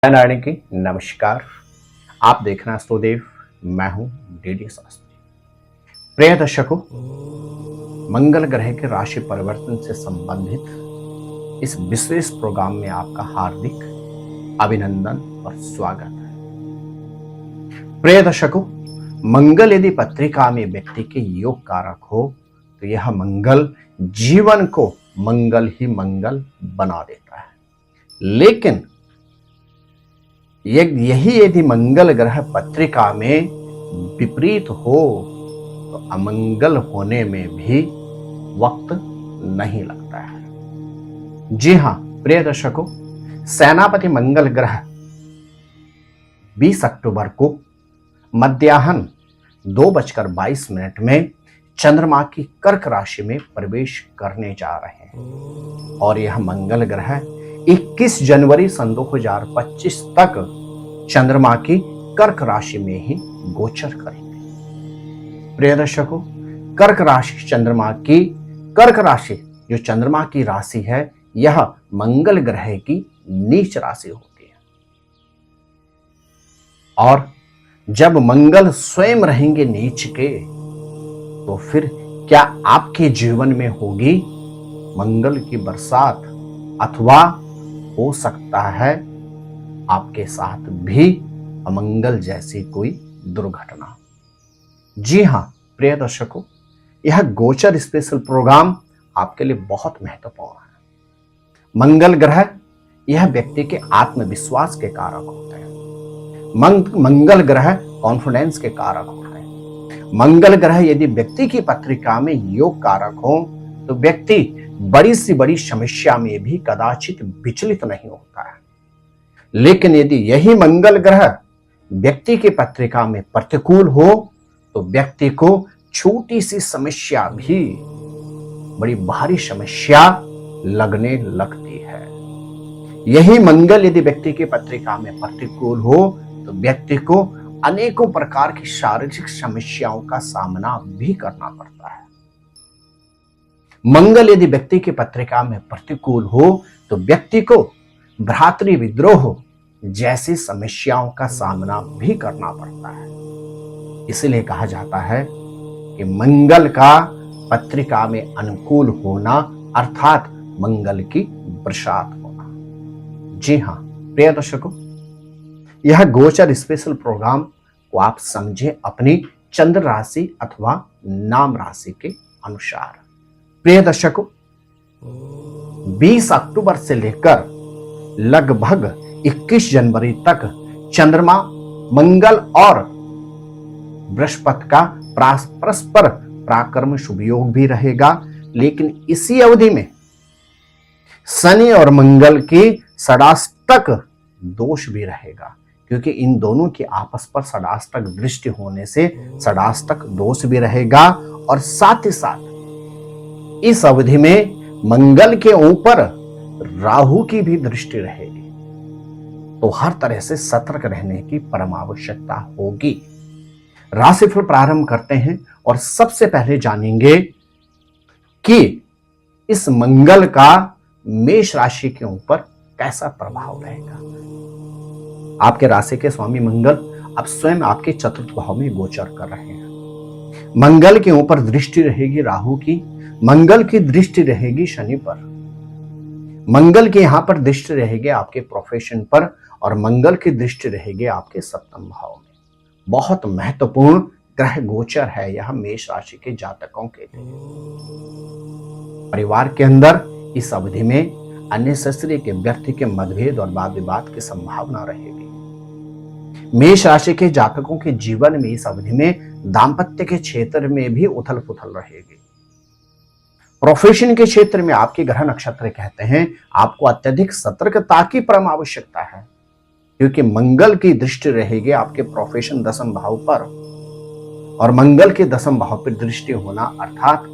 नारायण की नमस्कार। आप देखना स्टोदेव, मैं हूं डीडी शास्त्री। प्रिय दर्शकों, मंगल ग्रह के राशि परिवर्तन से संबंधित इस विशेष प्रोग्राम में आपका हार्दिक अभिनंदन और स्वागत है। प्रिय दर्शकों, मंगल यदि पत्रिका में व्यक्ति के योग कारक हो तो यह मंगल जीवन को मंगल ही मंगल बना देता है। लेकिन यही यदि मंगल ग्रह पत्रिका में विपरीत हो तो अमंगल होने में भी वक्त नहीं लगता है। जी हां प्रिय दर्शकों, सेनापति मंगल ग्रह 20 अक्टूबर को मध्याह्न 2:22 में चंद्रमा की कर्क राशि में प्रवेश करने जा रहे हैं और यह मंगल ग्रह 21 जनवरी सन 2025 तक चंद्रमा की कर्क राशि में ही गोचर करेंगे। प्रिय दर्शकों, कर्क राशि जो चंद्रमा की राशि है, यह मंगल ग्रह की नीच राशि होती है। और जब मंगल स्वयं रहेंगे नीच के, तो फिर क्या आपके जीवन में होगी मंगल की बरसात, अथवा हो सकता है आपके साथ भी अमंगल जैसी कोई दुर्घटना। जी हां प्रिय दर्शकों, यह गोचर स्पेशल प्रोग्राम आपके लिए बहुत महत्वपूर्ण है। मंगल ग्रह यह व्यक्ति के आत्मविश्वास के कारक होते हैं। मंगल ग्रह कॉन्फिडेंस के कारक होते हैं। मंगल ग्रह यदि व्यक्ति की पत्रिका में योग कारक हो तो व्यक्ति बड़ी से बड़ी समस्या में भी कदाचित विचलित नहीं होता है। लेकिन यदि यही मंगल ग्रह व्यक्ति की पत्रिका में प्रतिकूल हो तो व्यक्ति को छोटी सी समस्या भी बड़ी भारी समस्या लगने लगती है। यही मंगल यदि व्यक्ति की पत्रिका में प्रतिकूल हो तो व्यक्ति को अनेकों प्रकार की शारीरिक समस्याओं का सामना भी करना पड़ता है। मंगल यदि व्यक्ति की पत्रिका में प्रतिकूल हो तो व्यक्ति को भ्रातृ विद्रोह जैसी समस्याओं का सामना भी करना पड़ता है। इसलिए कहा जाता है कि मंगल का पत्रिका में अनुकूल होना अर्थात मंगल की बरसात होना। जी हां प्रिय दर्शकों, यह गोचर स्पेशल प्रोग्राम को आप समझें अपनी चंद्र राशि अथवा नाम राशि के अनुसार। प्रिय दर्शकों, 20 अक्टूबर से लेकर लगभग 21 जनवरी तक चंद्रमा, मंगल और बृहस्पति का परस्पर पराक्रम शुभ योग भी रहेगा। लेकिन इसी अवधि में शनि और मंगल की षडाष्टक दोष भी रहेगा, क्योंकि इन दोनों की आपस पर षडाष्टक दृष्टि होने से षडाष्टक दोष भी रहेगा। और साथ ही साथ इस अवधि में मंगल के ऊपर राहु की भी दृष्टि रहेगी। तो हर तरह से सतर्क रहने की परम आवश्यकता होगी। राशिफल प्रारंभ करते हैं और सबसे पहले जानेंगे कि इस मंगल का मेष राशि के ऊपर कैसा प्रभाव रहेगा। आपके राशि के स्वामी मंगल अब स्वयं आपके चतुर्थ भाव में गोचर कर रहे हैं। मंगल के ऊपर दृष्टि रहेगी राहु की, मंगल की दृष्टि रहेगी शनि पर, मंगल की यहां पर दृष्टि रहेगी आपके प्रोफेशन पर, और मंगल की दृष्टि रहेगी आपके सप्तम भाव में। बहुत महत्वपूर्ण ग्रह गोचर है यह मेष राशि के जातकों के लिए। परिवार के अंदर इस अवधि में अन्य सदस्य के व्यक्ति के मतभेद और वाद विवाद की संभावना रहेगी। मेष राशि के जातकों के जीवन में इस अवधि में दाम्पत्य के क्षेत्र में भी उथल पुथल रहेगी। प्रोफेशन के क्षेत्र में आपके ग्रह नक्षत्र कहते हैं आपको अत्यधिक सतर्कता की परम आवश्यकता है, क्योंकि मंगल की दृष्टि रहेगी आपके प्रोफेशन दसम भाव पर, और मंगल के दसम भाव पर दृष्टि होना अर्थात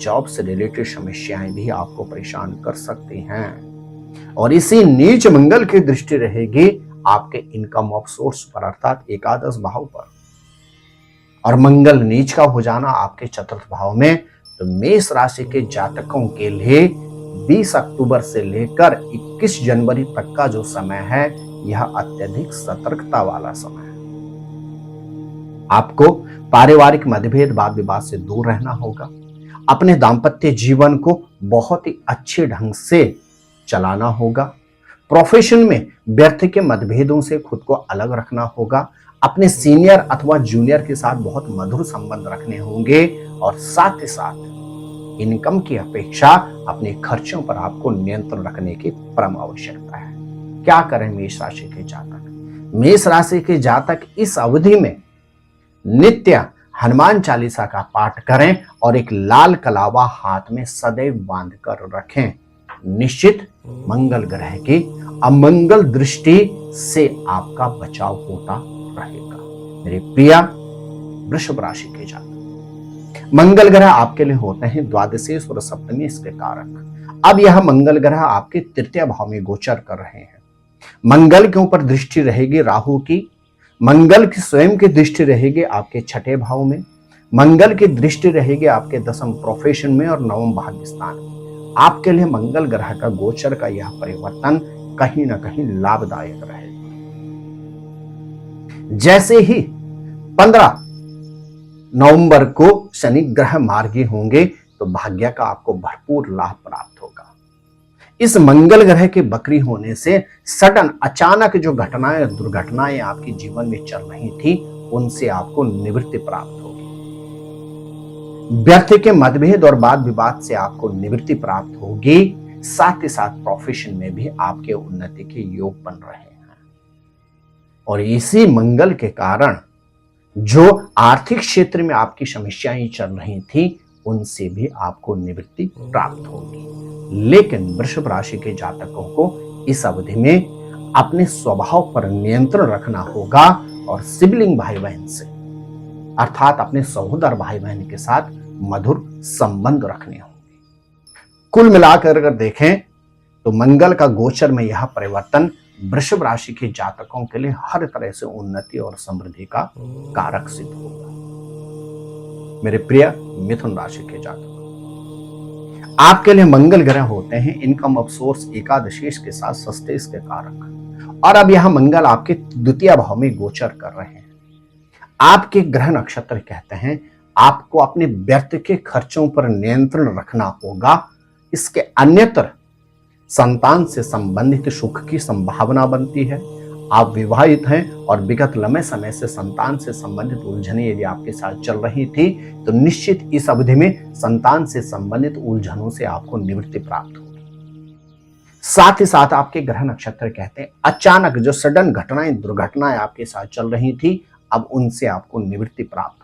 जॉब से रिलेटेड समस्याएं भी आपको परेशान कर सकती हैं। और इसी नीच मंगल की दृष्टि रहेगी आपके इनकम ऑफ सोर्स पर अर्थात एकादश भाव पर, और मंगल नीच का हो जाना आपके चतुर्थ भाव में। तो मेष राशि के जातकों के लिए 20 अक्टूबर से लेकर 21 जनवरी तक का जो समय है यह अत्यधिक सतर्कता वाला समय है। आपको पारिवारिक मतभेद वाद विवाद से दूर रहना होगा। अपने दाम्पत्य जीवन को बहुत ही अच्छे ढंग से चलाना होगा। प्रोफेशन में व्यर्थ के मतभेदों से खुद को अलग रखना होगा। अपने सीनियर अथवा जूनियर के साथ बहुत मधुर संबंध रखने होंगे और साथ ही साथ इनकम की अपेक्षा अपने खर्चों पर आपको नियंत्रण रखने की परम आवश्यकता है। क्या करें मेष राशि के जातक? मेष राशि के जातक इस अवधि में नित्य हनुमान चालीसा का पाठ करें और एक लाल कलावा हाथ में सदैव बांध कर रखें। निश्चित मंगल ग्रह की अमंगल दृष्टि से आपका बचाव होता रहेगा। मेरे प्रिय वृषभ राशि के जातक, मंगल ग्रह आपके लिए होते हैं द्वादशेश और सप्तमी इसके कारक। अब यह मंगल ग्रह आपके तृतीय भाव में गोचर कर रहे हैं। मंगल के ऊपर दृष्टि रहेगी राहु की। मंगल की स्वयं की दृष्टि रहेगी आपके छठे भाव में। मंगल की दृष्टि रहेगी आपके दसम प्रोफेशन में और नवम भाग्य स्थान में। आपके लिए मंगल ग्रह का गोचर का यह परिवर्तन कहीं ना कहीं लाभदायक रहेगा। जैसे ही 15 नवंबर को शनि ग्रह मार्गी होंगे तो भाग्य का आपको भरपूर लाभ प्राप्त होगा। इस मंगल ग्रह के बकरी होने से सडन अचानक जो घटनाएं दुर्घटनाएं आपके जीवन में चल रही थी उनसे आपको निवृत्ति प्राप्त होगी। व्यर्थ के मतभेद और वाद विवाद से आपको निवृत्ति प्राप्त होगी। साथ ही साथ प्रोफेशन में भी आपके उन्नति के योग बन रहे हैं और इसी मंगल के कारण जो आर्थिक क्षेत्र में आपकी समस्याएं चल रही थी उनसे भी आपको निवृत्ति प्राप्त होगी। लेकिन वृषभ राशि के जातकों को इस अवधि में अपने स्वभाव पर नियंत्रण रखना होगा और सिबलिंग भाई बहन से अर्थात अपने सहोदर भाई बहन के साथ मधुर संबंध रखने होंगे। कुल मिलाकर अगर देखें तो मंगल का गोचर में यह परिवर्तन वृषभ राशि के जातकों के लिए हर तरह से उन्नति और समृद्धि का कारक सिद्ध होगा। मेरे प्रिय मिथुन राशि के जातक, आपके लिए मंगल ग्रह होते हैं इनकम ऑफ सोर्स एकादशेश के साथ सस्तेश के कारक और अब यह मंगल आपके द्वितीय भाव में गोचर कर रहे हैं। आपके ग्रह नक्षत्र कहते हैं आपको अपने व्यर्थ के खर्चों पर नियंत्रण रखना होगा। इसके अन्यत्र संतान से संबंधित सुख की संभावना बनती है। आप विवाहित हैं और विगत लंबे समय से संतान से संबंधित उलझनें यदि आपके साथ चल रही थी तो निश्चित इस अवधि में संतान से संबंधित उलझनों से आपको निवृत्ति प्राप्त होगी। साथ ही साथ आपके ग्रह नक्षत्र कहते हैं अचानक जो सडन घटनाएं दुर्घटनाएं आपके साथ चल रही थी अब उनसे आपको निवृत्ति प्राप्त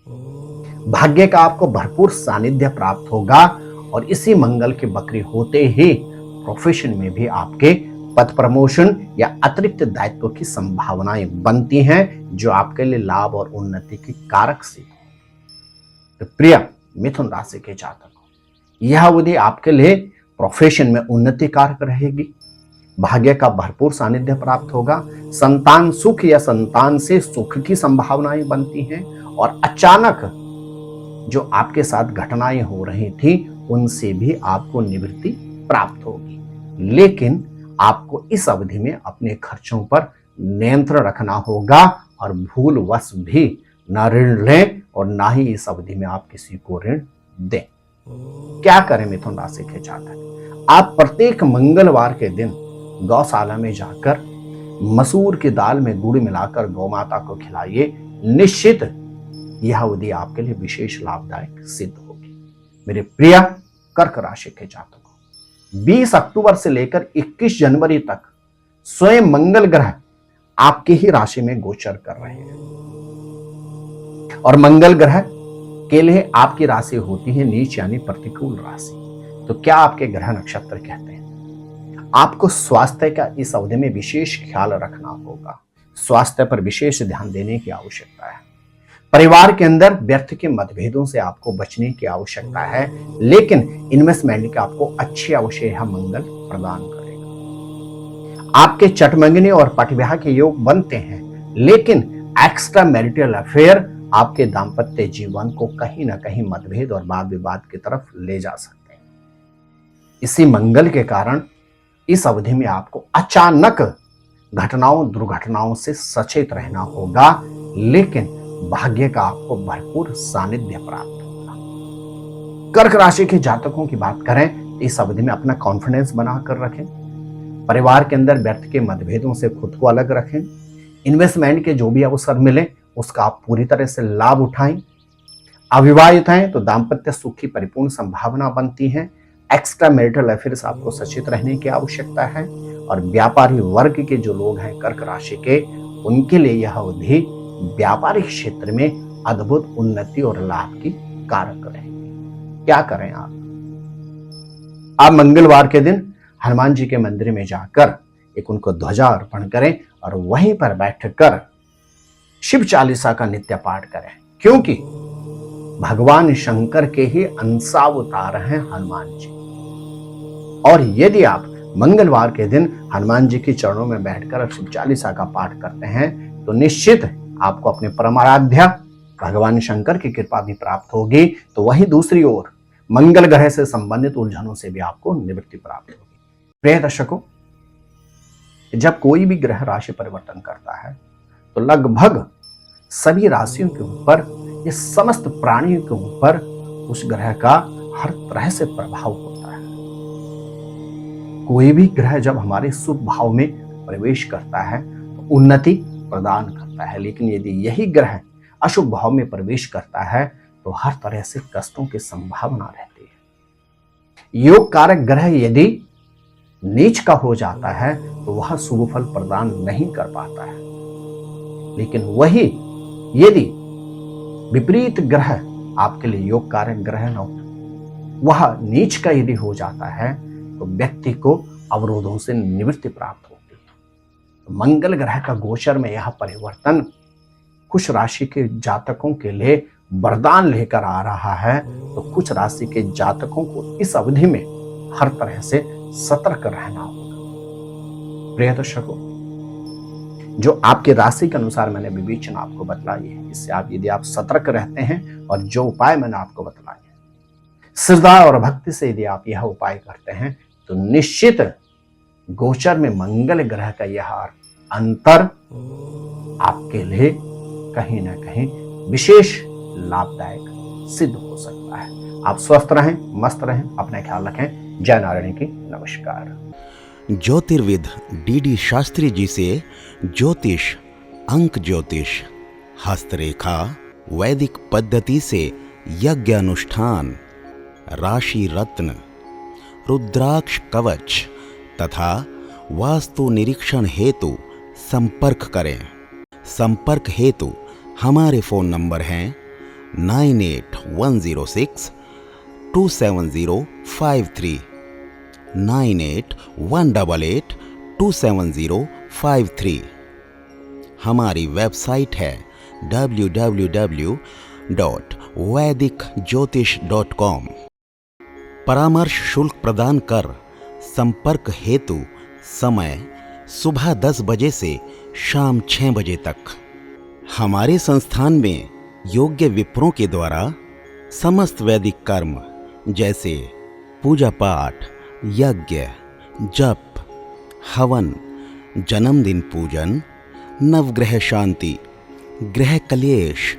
होगी। भाग्य का आपको भरपूर सानिध्य प्राप्त होगा और इसी मंगल के बकरी होते ही प्रोफेशन में भी आपके पद प्रमोशन या अतिरिक्त दायित्व की संभावनाएं बनती हैं जो आपके लिए लाभ और उन्नति की कारक सिद्ध होंगे। तो प्रिय मिथुन राशि के जातकों, यह अवधि आपके लिए प्रोफेशन में उन्नति कारक रहेगी। भाग्य का भरपूर सानिध्य प्राप्त होगा। संतान सुख या संतान से सुख की संभावनाएं बनती हैं और अचानक जो आपके साथ घटनाएं हो रही थी उनसे भी आपको निवृत्ति प्राप्त होगी। लेकिन आपको इस अवधि में अपने खर्चों पर नियंत्रण रखना होगा और भूलवश भी न ऋण लें और ना ही इस अवधि में आप किसी को ऋण दें। क्या करें मिथुन राशि के जातक? आप प्रत्येक मंगलवार के दिन गौशाला में जाकर मसूर की दाल में गुड़ मिलाकर गौ माता को खिलाइए। निश्चित यह अवधि आपके लिए विशेष लाभदायक सिद्ध होगी। मेरे प्रिय कर्क राशि के जातकों, 20 अक्टूबर से लेकर 21 जनवरी तक स्वयं मंगल ग्रह आपकी ही राशि में गोचर कर रहे हैं और मंगल ग्रह के लिए आपकी राशि होती है नीच यानी प्रतिकूल राशि। तो क्या आपके ग्रह नक्षत्र कहते हैं? आपको स्वास्थ्य का इस अवधि में विशेष ख्याल रखना होगा। स्वास्थ्य पर विशेष ध्यान देने की आवश्यकता है। परिवार के अंदर व्यर्थ के मतभेदों से आपको बचने की आवश्यकता है, लेकिन इन्वेस्टमेंट का आपको अच्छी अवश्य यह मंगल प्रदान करेगा। आपके चटमंगनी और पटविवाह के योग बनते हैं, लेकिन एक्स्ट्रा मैरिटल अफेयर आपके दाम्पत्य जीवन को कहीं ना कहीं मतभेद और वाद विवाद की तरफ ले जा सकते हैं। इसी मंगल के कारण इस अवधि में आपको अचानक घटनाओं दुर्घटनाओं से सचेत रहना होगा, लेकिन भाग्य का आपको भरपूर सानिध्य प्राप्त होगा। कर्क राशि के जातकों की बात करें, इस अवधि में अपना कॉन्फिडेंस बनाकर रखें, परिवार के अंदर व्यर्थ के मतभेदों से खुद को अलग रखें, इन्वेस्टमेंट के जो भी अवसर मिले उसका आप पूरी तरह से लाभ उठाएं। अविवाहित हैं तो दाम्पत्य सुख की परिपूर्ण संभावना बनती है। एक्स्ट्रा मैरिटल अफेयर्स आपको सचेत रहने की आवश्यकता है। और व्यापारी वर्ग के जो लोग हैं कर्क राशि के, उनके लिए यह अवधि व्यापारिक क्षेत्र में अद्भुत उन्नति और लाभ की कारक रहेगी। क्या करें आप मंगलवार के दिन हनुमान जी के मंदिर में जाकर एक उनको ध्वजा अर्पण करें और वहीं पर बैठकर शिव चालीसा का नित्य पाठ करें, क्योंकि भगवान शंकर के ही अंशावतार हैं हनुमान जी। और यदि आप मंगलवार के दिन हनुमान जी के चरणों में बैठकर शिव चालीसा का पाठ करते हैं तो निश्चित आपको अपने परमाराध्य भगवान शंकर की कृपा भी प्राप्त होगी। तो वहीं दूसरी ओर मंगल ग्रह से संबंधित उलझनों से भी आपको निवृत्ति प्राप्त होगी। प्रिय दर्शकों, जब कोई भी ग्रह राशि परिवर्तन करता है तो लगभग सभी राशियों के ऊपर, ये समस्त प्राणियों के ऊपर उस ग्रह का हर तरह से प्रभाव होता है। कोई भी ग्रह जब हमारे शुभ भाव में प्रवेश करता है तो उन्नति प्रदान करता है, लेकिन यदि यही ग्रह अशुभ भाव में प्रवेश करता है तो हर तरह से कष्टों की संभावना रहती है। योग कारक ग्रह यदि नीच का हो जाता है तो वह शुभ फल प्रदान नहीं कर पाता है, लेकिन वही यदि विपरीत ग्रह आपके लिए योग कारक ग्रह न हो, वह नीच का यदि हो जाता है तो व्यक्ति को अवरोधों से निवृत्ति प्राप्त होती है। तो मंगल ग्रह का गोचर में यह परिवर्तन कुछ राशि के जातकों के लिए वरदान लेकर आ रहा है, तो कुछ राशि के जातकों को इस अवधि में हर तरह से सतर्क रहना होगा। प्रिय दर्शकों, जो आपके राशि के अनुसार मैंने विवेचना आपको बतलाई है, इससे आप यदि आप सतर्क रहते हैं और जो उपाय मैंने आपको बतलाए हैं, श्रद्धा और भक्ति से यदि आप यह उपाय करते हैं तो निश्चित गोचर में मंगल ग्रह का यह अंतर आपके लिए कहीं ना कहीं विशेष लाभदायक सिद्ध हो सकता है। आप स्वस्थ रहें, मस्त रहें, अपना ख्याल रखें। जय नारायण की नमस्कार। ज्योतिर्विद डीडी शास्त्री जी से ज्योतिष, अंक ज्योतिष, हस्तरेखा, वैदिक पद्धति से यज्ञ अनुष्ठान, राशि रत्न, रुद्राक्ष कवच तथा वास्तु निरीक्षण हेतु संपर्क करें। संपर्क हेतु हमारे फोन नंबर हैं 9810627053, 9818827053। हमारी वेबसाइट है www.vedicjyotish.com। परामर्श शुल्क प्रदान कर संपर्क हेतु समय सुबह 10 बजे से शाम 6 बजे तक। हमारे संस्थान में योग्य विप्रों के द्वारा समस्त वैदिक कर्म जैसे पूजा पाठ, यज्ञ, जप, हवन, जन्मदिन पूजन, नवग्रह शांति, ग्रह कलेश,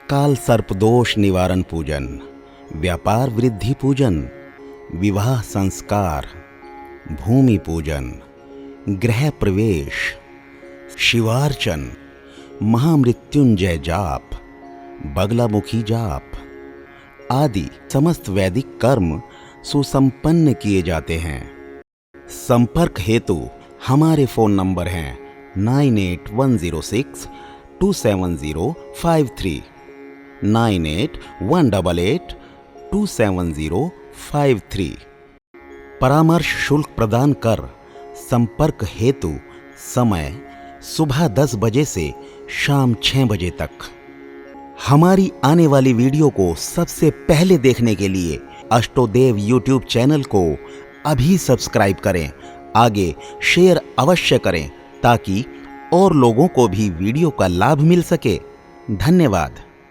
काल सर्प दोष निवारण पूजन, व्यापार वृद्धि पूजन, विवाह संस्कार, भूमि पूजन, गृह प्रवेश, शिवार्चन, महामृत्युंजय जाप, बगलामुखी जाप आदि समस्त वैदिक कर्म सुसंपन्न किए जाते हैं। संपर्क हेतु हमारे फोन नंबर हैं 9810627053, 9818827053। परामर्श शुल्क प्रदान कर संपर्क हेतु समय सुबह 10 बजे से शाम 6 बजे तक। हमारी आने वाली वीडियो को सबसे पहले देखने के लिए अष्टोदेव यूट्यूब चैनल को अभी सब्सक्राइब करें। आगे शेयर अवश्य करें ताकि और लोगों को भी वीडियो का लाभ मिल सके। धन्यवाद।